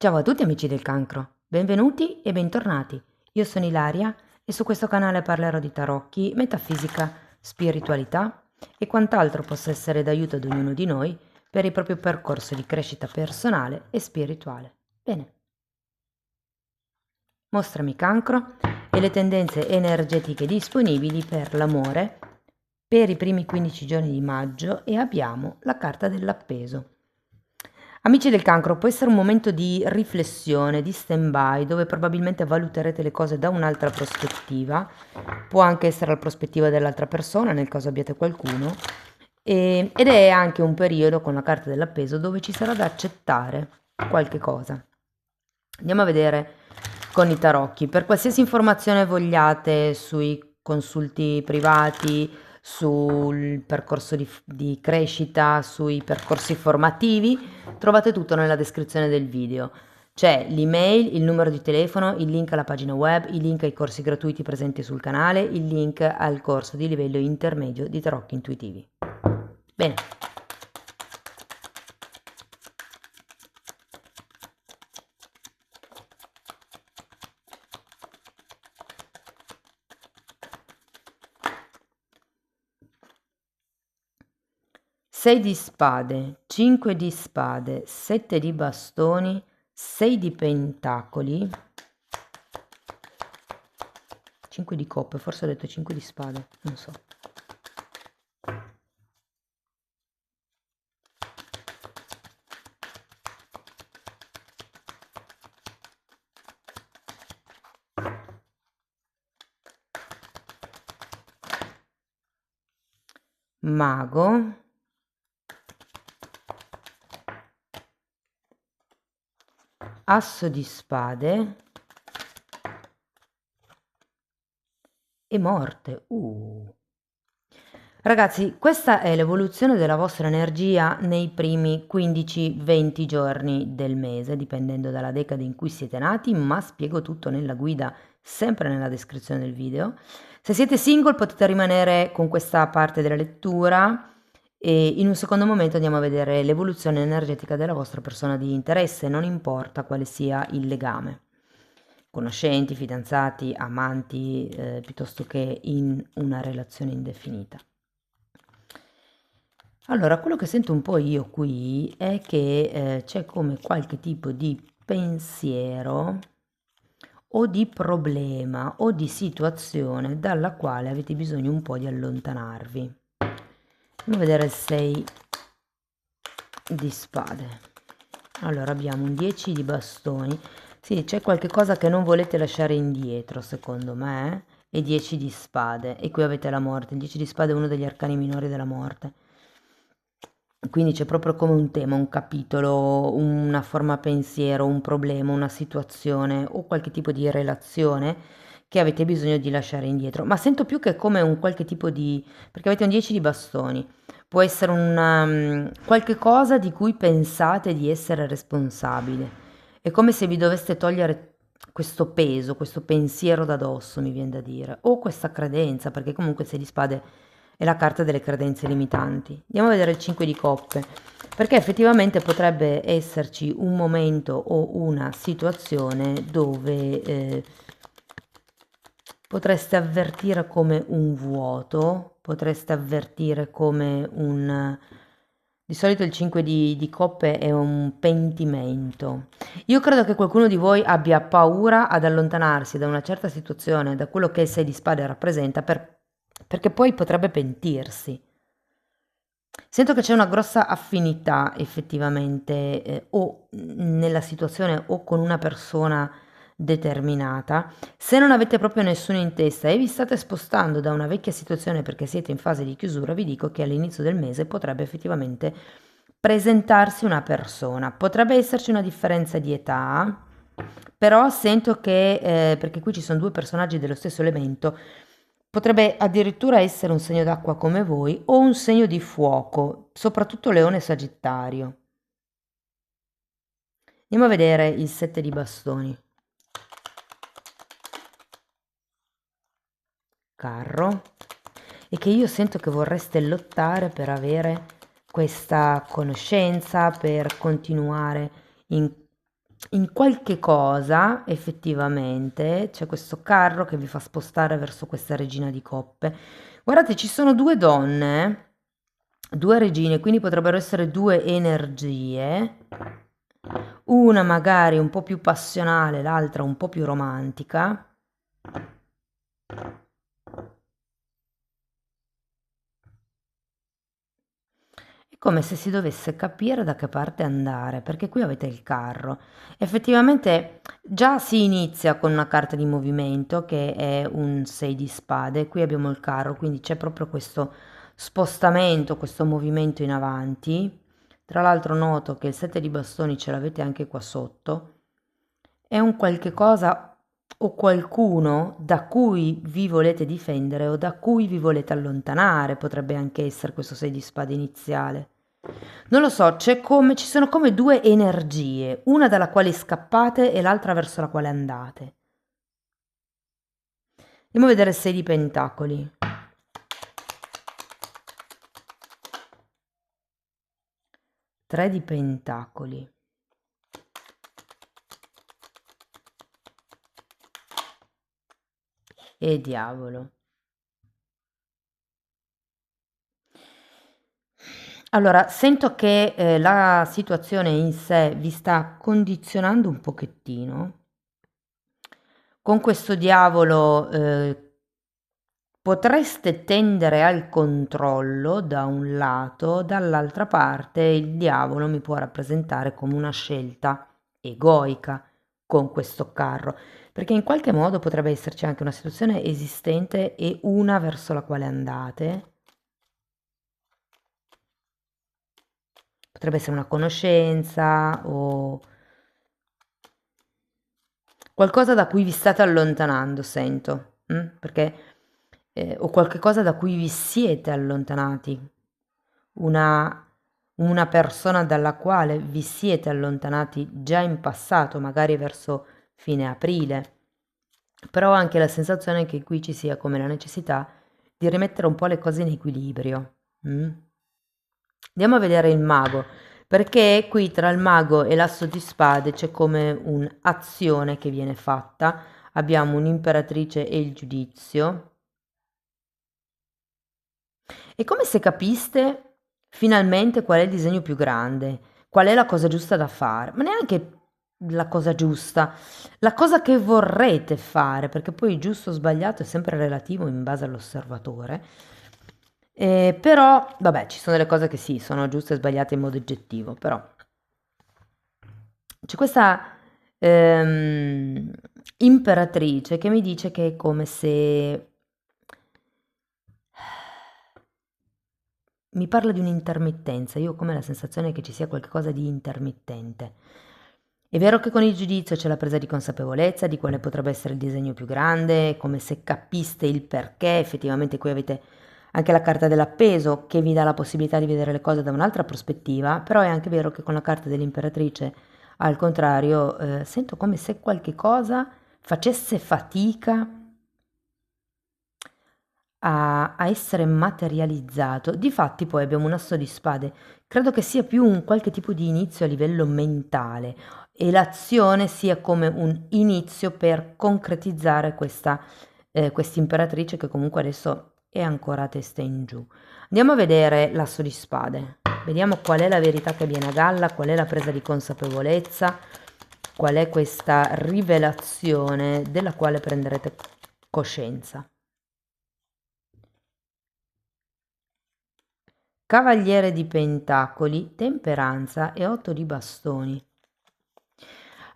Ciao a tutti amici del cancro, benvenuti e bentornati. Io sono Ilaria e su questo canale parlerò di tarocchi, metafisica, spiritualità e quant'altro possa essere d'aiuto ad ognuno di noi per il proprio percorso di crescita personale e spirituale. Bene. Mostrami cancro e le tendenze energetiche disponibili per l'amore per i primi 15 giorni di maggio e abbiamo la carta dell'appeso. Amici del cancro, può essere un momento di riflessione, di stand-by, dove probabilmente valuterete le cose da un'altra prospettiva, può anche essere la prospettiva dell'altra persona, nel caso abbiate qualcuno, ed è anche un periodo con la carta dell'appeso dove ci sarà da accettare qualche cosa. Andiamo a vedere con i tarocchi. Per qualsiasi informazione vogliate sui consulti privati, sul percorso di crescita, sui percorsi formativi, trovate tutto nella descrizione del video. C'è l'email, il numero di telefono, il link alla pagina web, il link ai corsi gratuiti presenti sul canale, il link al corso di livello intermedio di tarocchi intuitivi. Bene. Sei di spade, 5 di spade, 7 di bastoni, 6 di pentacoli, 5 di coppe, forse ho detto 5 di spade, non so. Mago, asso di spade e morte. Ragazzi, questa è l'evoluzione della vostra energia nei primi 15-20 giorni del mese, dipendendo dalla decade in cui siete nati, ma spiego tutto nella guida, sempre nella descrizione del video. Se siete single potete rimanere con questa parte della lettura e in un secondo momento andiamo a vedere l'evoluzione energetica della vostra persona di interesse, non importa quale sia il legame. Conoscenti, fidanzati, amanti, piuttosto che in una relazione indefinita. Allora, quello che sento un po' io qui è che c'è come qualche tipo di pensiero o di problema o di situazione dalla quale avete bisogno un po' di allontanarvi. Andiamo a vedere il 6 di spade. Allora abbiamo un 10 di bastoni. Sì, c'è qualche cosa che non volete lasciare indietro, secondo me, e 10 di spade. E qui avete la morte. Il 10 di spade è uno degli arcani minori della morte. Quindi c'è proprio come un tema, un capitolo, una forma pensiero, un problema, una situazione o qualche tipo di relazione che avete bisogno di lasciare indietro. Ma sento più che come un qualche tipo di... perché avete un 10 di bastoni. Può essere qualche cosa di cui pensate di essere responsabile. È come se vi doveste togliere questo peso, questo pensiero da dosso, mi viene da dire, o questa credenza, perché comunque il 6 di spade è la carta delle credenze limitanti. Andiamo a vedere il 5 di coppe, perché effettivamente potrebbe esserci un momento o una situazione dove potreste avvertire come un vuoto, potreste avvertire come un... Di solito il 5 di coppe è un pentimento. Io credo che qualcuno di voi abbia paura ad allontanarsi da una certa situazione, da quello che il 6 di spade rappresenta, perché poi potrebbe pentirsi. Sento che c'è una grossa affinità effettivamente o nella situazione o con una persona determinata. Se non avete proprio nessuno in testa e vi state spostando da una vecchia situazione perché siete in fase di chiusura, vi dico che all'inizio del mese potrebbe effettivamente presentarsi una persona. Potrebbe esserci una differenza di età, però sento che, perché qui ci sono due personaggi dello stesso elemento, potrebbe addirittura essere un segno d'acqua come voi o un segno di fuoco, soprattutto Leone e Sagittario. Andiamo a vedere il 7 di bastoni. Carro. E che io sento che vorreste lottare per avere questa conoscenza, per continuare in in qualche cosa effettivamente c'è questo carro che vi fa spostare verso questa regina di coppe. Guardate, ci sono due donne, due regine, quindi potrebbero essere due energie, una magari un po' più passionale, l'altra un po' più romantica. È come se si dovesse capire da che parte andare, perché qui avete il carro. Effettivamente già si inizia con una carta di movimento che è un 6 di spade, qui abbiamo il carro, quindi c'è proprio questo spostamento, questo movimento in avanti. Tra l'altro noto che il 7 di bastoni ce l'avete anche qua sotto. È un qualche cosa o qualcuno da cui vi volete difendere o da cui vi volete allontanare, potrebbe anche essere questo 6 di spade iniziale. Non lo so, ci sono come due energie, una dalla quale scappate e l'altra verso la quale andate. Andiamo a vedere il 6 di pentacoli. Tre di pentacoli. E diavolo. Allora, sento che la situazione in sé vi sta condizionando un pochettino. Con questo diavolo potreste tendere al controllo da un lato, dall'altra parte il diavolo mi può rappresentare come una scelta egoica con questo carro, perché in qualche modo potrebbe esserci anche una situazione esistente e una verso la quale andate. Potrebbe essere una conoscenza o qualcosa da cui vi state allontanando, sento, perché o qualche cosa da cui vi siete allontanati, una, una persona dalla quale vi siete allontanati già in passato, magari verso fine aprile, però ho anche la sensazione che qui ci sia come la necessità di rimettere un po' le cose in equilibrio. Andiamo a vedere il mago, perché qui tra il mago e l'asso di spade c'è come un'azione che viene fatta. Abbiamo un'imperatrice e il giudizio. È come se capiste finalmente qual è il disegno più grande, qual è la cosa giusta da fare, ma neanche la cosa giusta, la cosa che vorrete fare, perché poi giusto o sbagliato è sempre relativo in base all'osservatore. Però, vabbè, ci sono delle cose che sì, sono giuste e sbagliate in modo oggettivo, però c'è questa imperatrice che mi dice che è come se mi parla di un'intermittenza, io ho come la sensazione che ci sia qualcosa di intermittente. È vero che con il giudizio c'è la presa di consapevolezza di quale potrebbe essere il disegno più grande, come se capiste il perché, effettivamente qui avete anche la carta dell'appeso che vi dà la possibilità di vedere le cose da un'altra prospettiva, però è anche vero che con la carta dell'imperatrice, al contrario, sento come se qualche cosa facesse fatica a essere materializzato. Difatti poi abbiamo un asso di spade, credo che sia più un qualche tipo di inizio a livello mentale e l'azione sia come un inizio per concretizzare questa imperatrice che comunque adesso è ancora a testa in giù. Andiamo a vedere l'asso di spade, vediamo qual è la verità che viene a galla, qual è la presa di consapevolezza, qual è questa rivelazione della quale prenderete coscienza. Cavaliere di pentacoli, temperanza e 8 di bastoni.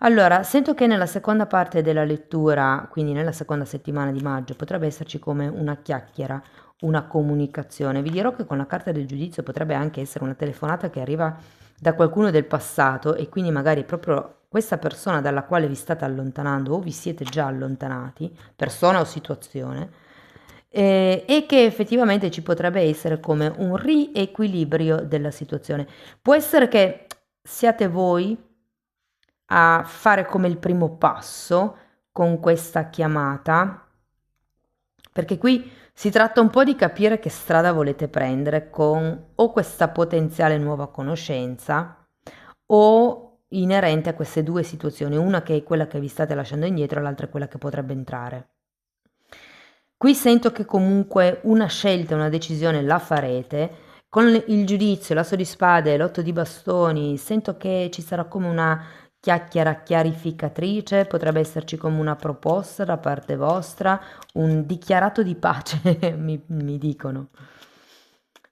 Allora, sento che nella seconda parte della lettura, quindi nella seconda settimana di maggio, potrebbe esserci come una chiacchiera, una comunicazione. Vi dirò che con la carta del giudizio potrebbe anche essere una telefonata che arriva da qualcuno del passato e quindi magari proprio questa persona dalla quale vi state allontanando o vi siete già allontanati, persona o situazione, e che effettivamente ci potrebbe essere come un riequilibrio della situazione. Può essere che siate voi a fare come il primo passo con questa chiamata, perché qui si tratta un po' di capire che strada volete prendere con o questa potenziale nuova conoscenza o inerente a queste due situazioni, una che è quella che vi state lasciando indietro, l'altra è quella che potrebbe entrare. Qui sento che comunque una scelta, una decisione la farete. Con il giudizio, l'asso di spade e l'otto di bastoni, sento che ci sarà come una chiacchiera chiarificatrice, potrebbe esserci come una proposta da parte vostra, un dichiarato di pace, mi dicono.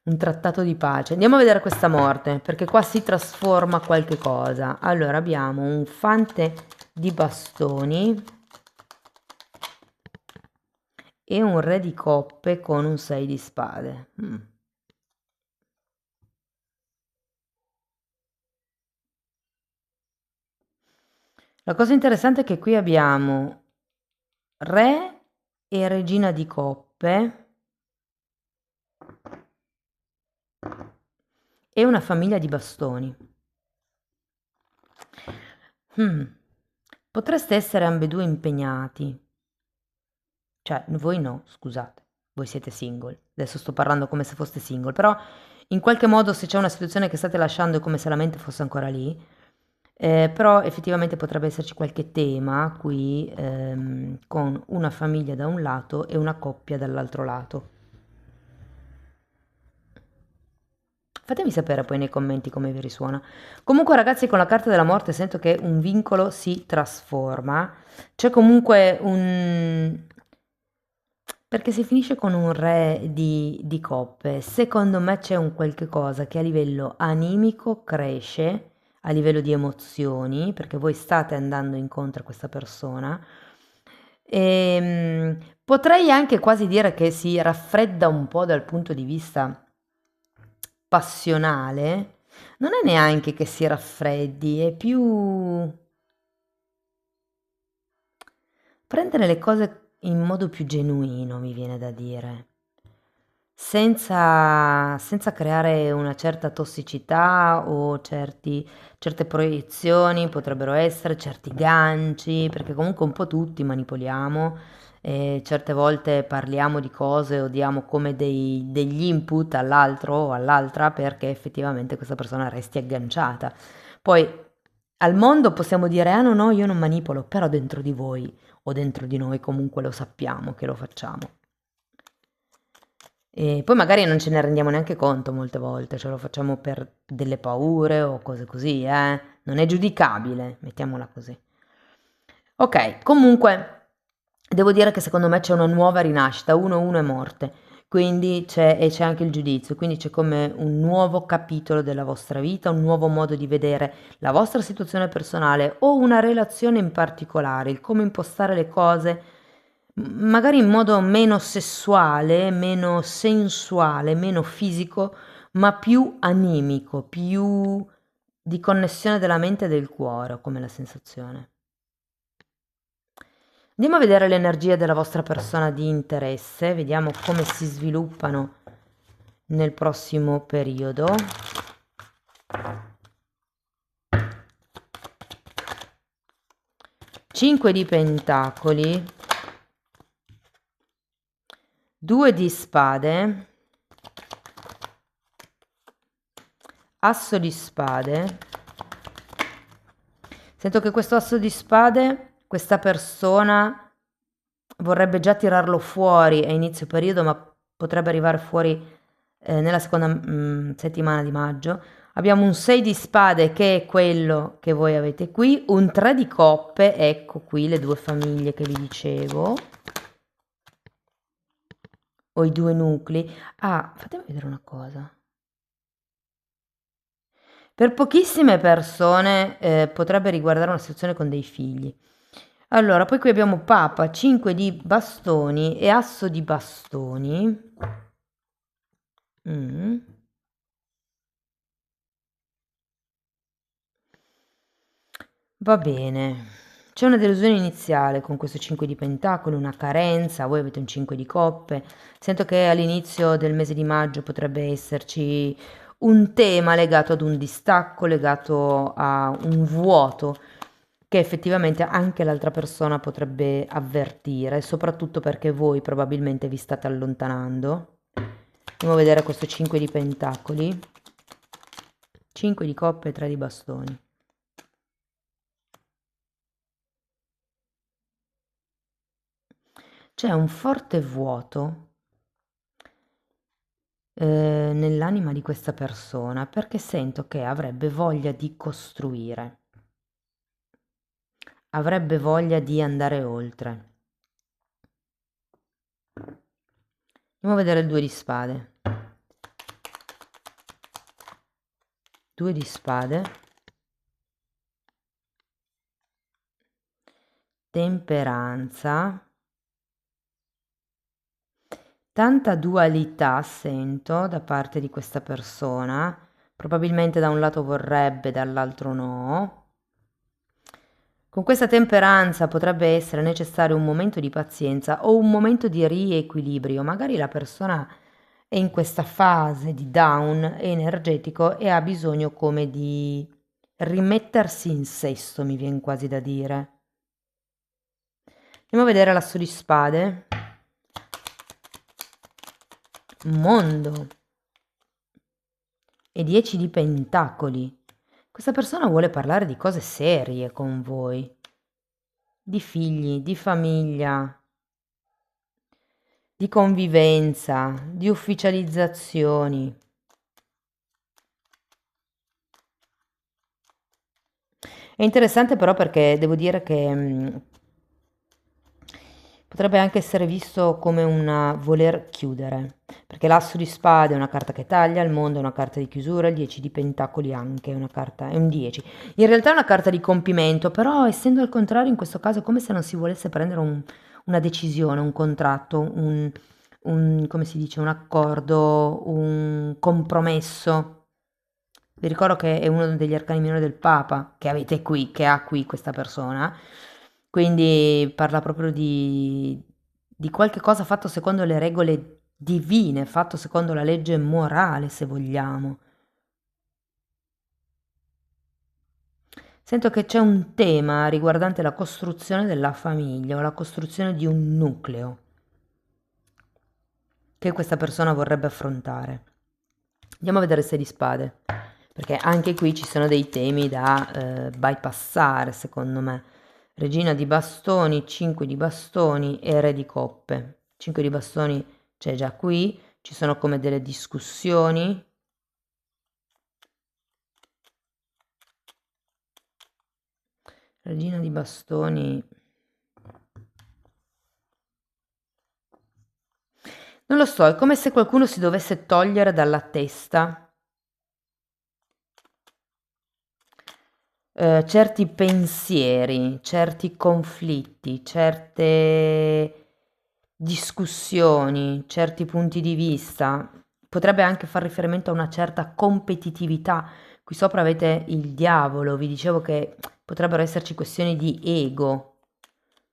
Un trattato di pace. Andiamo a vedere questa morte, perché qua si trasforma qualche cosa. Allora, abbiamo un fante di bastoni e un re di coppe con un 6 di spade. La cosa interessante è che qui abbiamo re e regina di coppe e una famiglia di bastoni. Potreste essere ambedue impegnati. Cioè, voi no, scusate, voi siete single. Adesso sto parlando come se foste single, però in qualche modo se c'è una situazione che state lasciando è come se la mente fosse ancora lì. Però effettivamente potrebbe esserci qualche tema qui con una famiglia da un lato e una coppia dall'altro lato. Fatemi sapere poi nei commenti come vi risuona. Comunque ragazzi, con la carta della morte sento che un vincolo si trasforma. C'è comunque un... Perché si finisce con un re di coppe. Secondo me c'è un qualche cosa che a livello animico cresce, a livello di emozioni, perché voi state andando incontro a questa persona. Potrei anche quasi dire che si raffredda un po' dal punto di vista passionale. Non è neanche che si raffreddi, è più prendere le cose in modo più genuino, mi viene da dire, senza creare una certa tossicità o certe proiezioni, potrebbero essere certi ganci, perché comunque un po' tutti manipoliamo e certe volte parliamo di cose o diamo come degli input all'altro o all'altra perché effettivamente questa persona resti agganciata. Poi al mondo possiamo dire, ah no, no, io non manipolo, però dentro di voi o dentro di noi comunque lo sappiamo che lo facciamo. E poi magari non ce ne rendiamo neanche conto molte volte, ce lo facciamo per delle paure o cose così, eh? Non è giudicabile, mettiamola così. Ok, comunque devo dire che secondo me c'è una nuova rinascita, 1-1 è morte, quindi c'è anche il giudizio, quindi c'è come un nuovo capitolo della vostra vita, un nuovo modo di vedere la vostra situazione personale o una relazione in particolare, il come impostare le cose magari in modo meno sessuale, meno sensuale, meno fisico, ma più animico, più di connessione della mente e del cuore, come la sensazione. Andiamo a vedere le energie della vostra persona di interesse, vediamo come si sviluppano nel prossimo periodo. Cinque di pentacoli, 2 di spade, asso di spade. Sento che questo asso di spade, questa persona vorrebbe già tirarlo fuori a inizio periodo, ma potrebbe arrivare fuori nella seconda settimana di maggio. Abbiamo un 6 di spade che è quello che voi avete qui, un 3 di coppe, ecco qui le due famiglie che vi dicevo, o i due nuclei. Ah, fatemi vedere una cosa. Per pochissime persone potrebbe riguardare una situazione con dei figli. Allora, poi qui abbiamo Papa, 5 di bastoni e asso di bastoni. Va bene. C'è una delusione iniziale con questo 5 di pentacoli, una carenza, voi avete un 5 di coppe. Sento che all'inizio del mese di maggio potrebbe esserci un tema legato ad un distacco, legato a un vuoto che effettivamente anche l'altra persona potrebbe avvertire, soprattutto perché voi probabilmente vi state allontanando. Andiamo a vedere questo 5 di pentacoli, 5 di coppe e 3 di bastoni. C'è un forte vuoto nell'anima di questa persona perché sento che avrebbe voglia di costruire, avrebbe voglia di andare oltre. Andiamo a vedere il 2 di spade. 2 di spade. Temperanza. Tanta dualità sento da parte di questa persona, probabilmente da un lato vorrebbe, dall'altro no. Con questa temperanza potrebbe essere necessario un momento di pazienza o un momento di riequilibrio. Magari la persona è in questa fase di down energetico e ha bisogno come di rimettersi in sesto, mi viene quasi da dire. Andiamo a vedere l'asso di spade. Mondo. E 10 di pentacoli. Questa persona vuole parlare di cose serie con voi, di figli, di famiglia, di convivenza, di ufficializzazioni. È interessante però perché devo dire che potrebbe anche essere visto come un voler chiudere, perché l'asso di spade è una carta che taglia, il mondo è una carta di chiusura, il 10 di pentacoli anche è una carta, è un 10. In realtà è una carta di compimento, però essendo al contrario in questo caso è come se non si volesse prendere una decisione, un contratto, come si dice, un accordo, un compromesso. Vi ricordo che è uno degli arcani minori del Papa che avete qui, che ha qui questa persona, quindi parla proprio di qualche cosa fatto secondo le regole divine, fatto secondo la legge morale, se vogliamo. Sento che c'è un tema riguardante la costruzione della famiglia o la costruzione di un nucleo che questa persona vorrebbe affrontare. Andiamo a vedere il 6 di spade, perché anche qui ci sono dei temi da bypassare, secondo me. Regina di bastoni, 5 di bastoni e re di coppe. 5 di bastoni c'è già qui, ci sono come delle discussioni. Regina di bastoni. Non lo so, è come se qualcuno si dovesse togliere dalla testa certi pensieri, certi conflitti, certe discussioni, certi punti di vista. Potrebbe anche far riferimento a una certa competitività. Qui sopra avete il diavolo, vi dicevo che potrebbero esserci questioni di ego,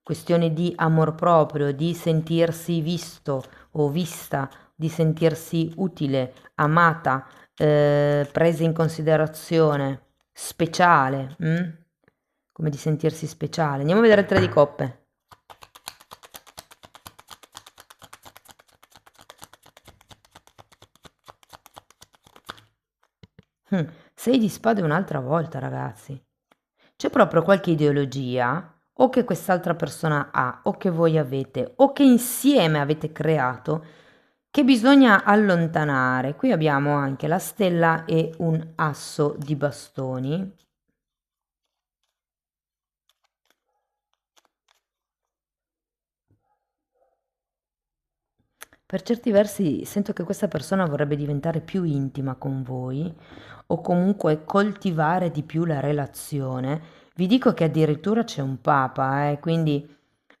questioni di amor proprio, di sentirsi visto o vista, di sentirsi utile, amata, presa in considerazione, speciale, come di sentirsi speciale. Andiamo a vedere il 3 di coppe. Mm, 6 di spade un'altra volta, ragazzi. C'è proprio qualche ideologia o che quest'altra persona ha o che voi avete o che insieme avete creato che bisogna allontanare. Qui abbiamo anche la stella e un asso di bastoni. Per certi versi sento che questa persona vorrebbe diventare più intima con voi o comunque coltivare di più la relazione. Vi dico che addirittura c'è un papa, quindi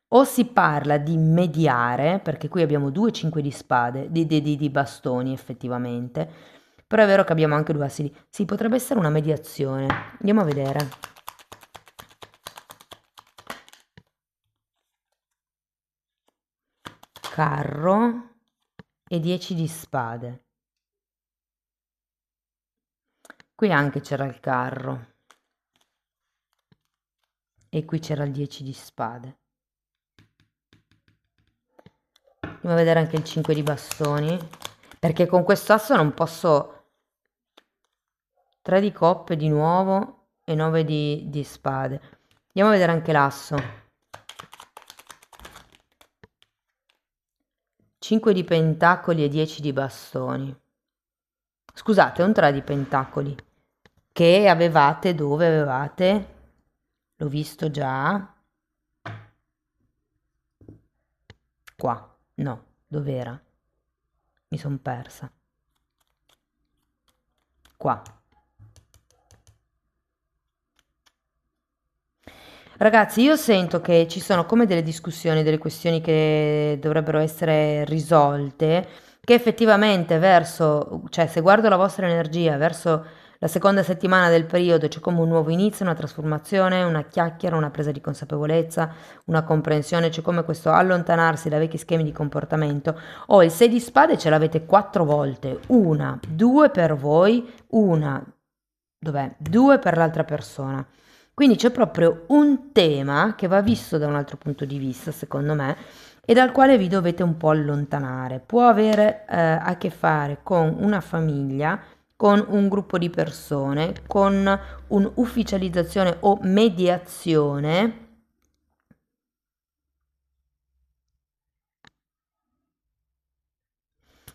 o si parla di mediare, perché qui abbiamo 2 5 di spade, di bastoni effettivamente, però è vero che abbiamo anche 2 assi di... Sì, potrebbe essere una mediazione. Andiamo a vedere. Carro e 10 di spade. Qui anche c'era il carro e qui c'era il 10 di spade. Andiamo a vedere anche il 5 di bastoni, perché con questo asso non posso... 3 di coppe di nuovo e 9 di spade. Andiamo a vedere anche l'asso. 5 di pentacoli e 10 di bastoni. Scusate, un 3 di pentacoli. Che avevate, dove avevate? L'ho visto già. Qua. No, dov'era? Mi sono persa. Qua. Ragazzi, io sento che ci sono come delle discussioni, delle questioni che dovrebbero essere risolte, che effettivamente verso, cioè se guardo la vostra energia verso la seconda settimana del periodo c'è come un nuovo inizio, una trasformazione, una chiacchiera, una presa di consapevolezza, una comprensione, c'è come questo allontanarsi da vecchi schemi di comportamento. O il 6 di spade ce l'avete 4 volte, una, due per voi, una, dov'è? Due per l'altra persona. Quindi c'è proprio un tema che va visto da un altro punto di vista, secondo me, e dal quale vi dovete un po' allontanare. Può avere a che fare con una famiglia, con un gruppo di persone, con un'ufficializzazione o mediazione.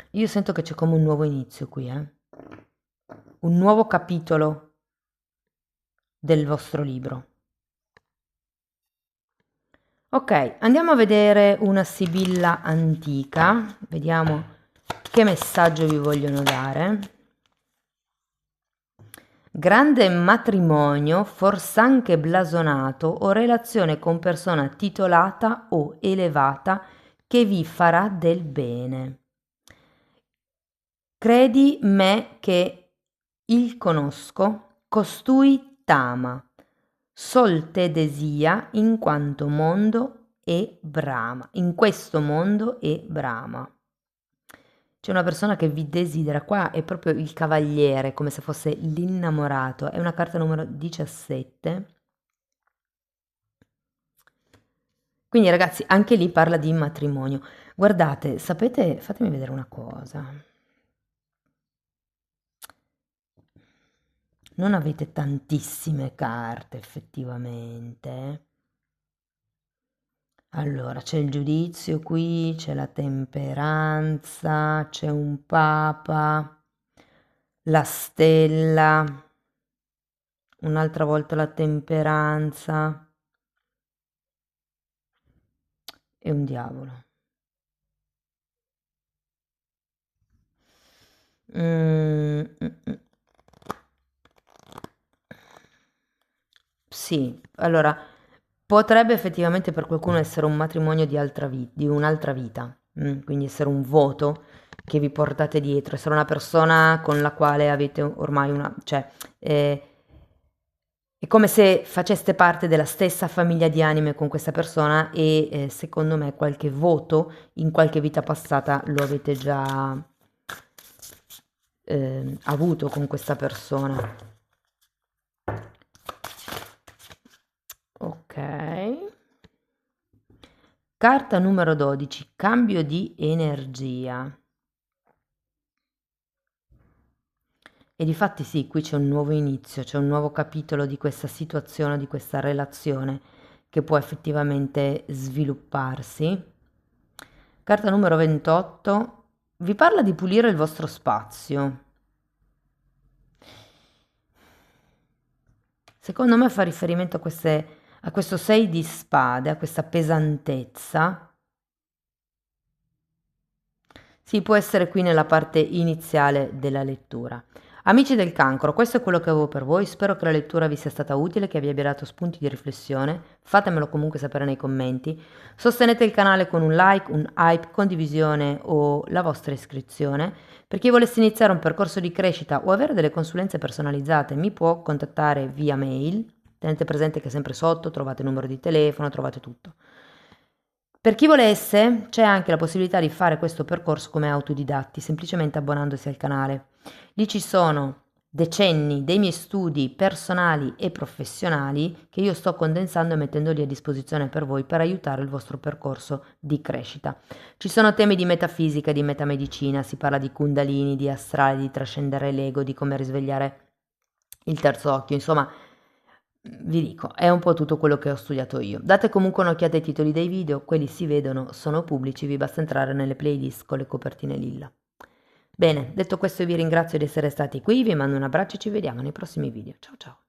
Io sento che c'è come un nuovo inizio qui, un nuovo capitolo del vostro libro. Ok, andiamo a vedere una sibilla antica, vediamo che messaggio vi vogliono dare. Grande matrimonio, fors'anche blasonato, o relazione con persona titolata o elevata che vi farà del bene. Credi me che il conosco, costui t'ama, sol te desia in quanto mondo e brama, in questo mondo e brama. C'è una persona che vi desidera, qua è proprio il cavaliere, come se fosse l'innamorato, è una carta numero 17. Quindi ragazzi, anche lì parla di matrimonio. Guardate, sapete, fatemi vedere una cosa. Non avete tantissime carte effettivamente. Allora, c'è il giudizio qui, c'è la temperanza, c'è un papa, la stella, un'altra volta la temperanza e un diavolo. Mm, mm, mm. Sì, allora potrebbe effettivamente per qualcuno essere un matrimonio di un'altra vita, quindi essere un voto che vi portate dietro, essere una persona con la quale avete ormai una, cioè è come se faceste parte della stessa famiglia di anime con questa persona e secondo me qualche voto in qualche vita passata lo avete già avuto con questa persona. Ok. Carta numero 12, cambio di energia. E difatti sì, qui c'è un nuovo inizio, c'è un nuovo capitolo di questa situazione, di questa relazione che può effettivamente svilupparsi. Carta numero 28, vi parla di pulire il vostro spazio. Secondo me fa riferimento a questo 6 di spade, a questa pesantezza. Sì, può essere qui nella parte iniziale della lettura. Amici del cancro, questo è quello che avevo per voi, spero che la lettura vi sia stata utile, che vi abbia dato spunti di riflessione, fatemelo comunque sapere nei commenti, sostenete il canale con un like, un hype, condivisione o la vostra iscrizione. Per chi volesse iniziare un percorso di crescita o avere delle consulenze personalizzate mi può contattare via mail, tenete presente che sempre sotto trovate il numero di telefono, trovate tutto. Per chi volesse, c'è anche la possibilità di fare questo percorso come autodidatti, semplicemente abbonandosi al canale. Lì ci sono decenni dei miei studi personali e professionali che io sto condensando e mettendoli a disposizione per voi per aiutare il vostro percorso di crescita. Ci sono temi di metafisica, di metamedicina, si parla di kundalini, di astrale, di trascendere l'ego, di come risvegliare il terzo occhio, insomma vi dico, è un po' tutto quello che ho studiato io. Date comunque un'occhiata ai titoli dei video, quelli si vedono, sono pubblici, vi basta entrare nelle playlist con le copertine lilla. Bene, detto questo vi ringrazio di essere stati qui, vi mando un abbraccio e ci vediamo nei prossimi video. Ciao ciao!